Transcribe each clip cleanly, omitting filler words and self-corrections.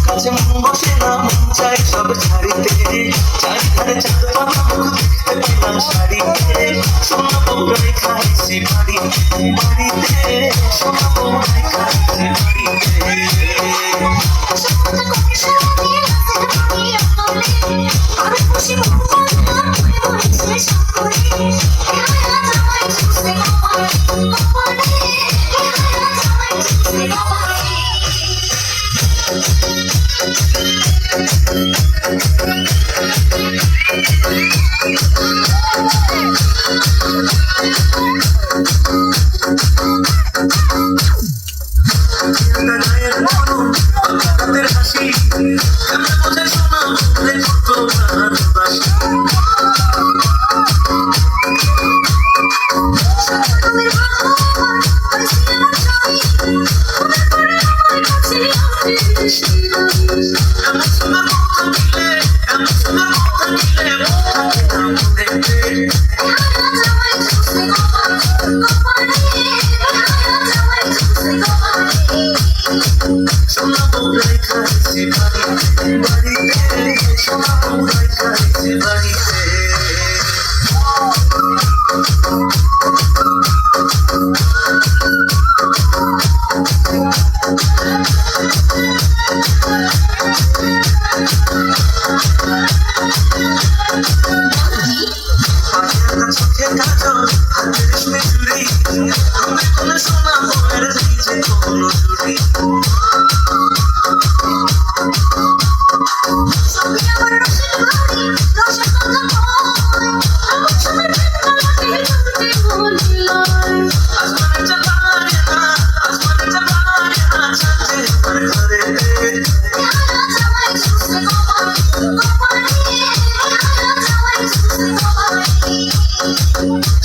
কাছে মন বসে না, মন চাই সব ছাড়িতে, চারিধারে চাঁদপানা মুখ দেখতে পেলাম শাড়িতে, সোনা বউরাই খাইছি বাড়িতে, বাড়িতে সোনা বউরাই খাইছি বাড়িতে। হাতের হাসি কেমন বোঝে শোনা বলে কত ভালোবাসি। এমন সুন্দর কথা দিলে, এমন সুন্দর কথা দিলে দেখতে সোনা বউরাই খাইছি বাড়িতে, বাড়িতে সোনা বউরাই খাইছি বাড়িতে। চোখের কাজল হাতের রেশমে চুড়ি, কোনে কোনে সোনা বউয়ের দিয়েছে কোনো চুড়ি।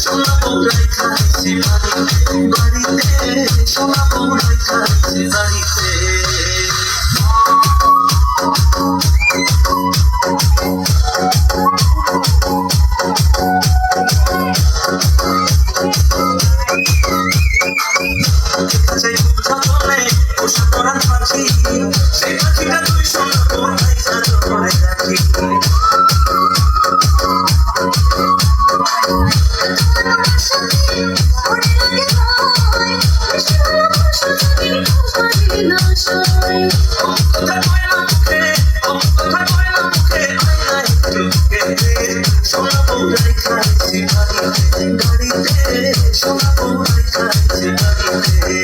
সোনা বউরাই খাইছি বাড়িতে, বাড়িতে সোনা বউরাই খাইছি বাড়িতে। কাছে খুব যতনে পোষা করা পাখি, সেই পাখিটা তুই সোনা বউরাই করে রাখি। সোনা বউরাই খাইছি বাড়িতে, বাড়িতে সোনা বউরাই খাইছি বাড়িতে।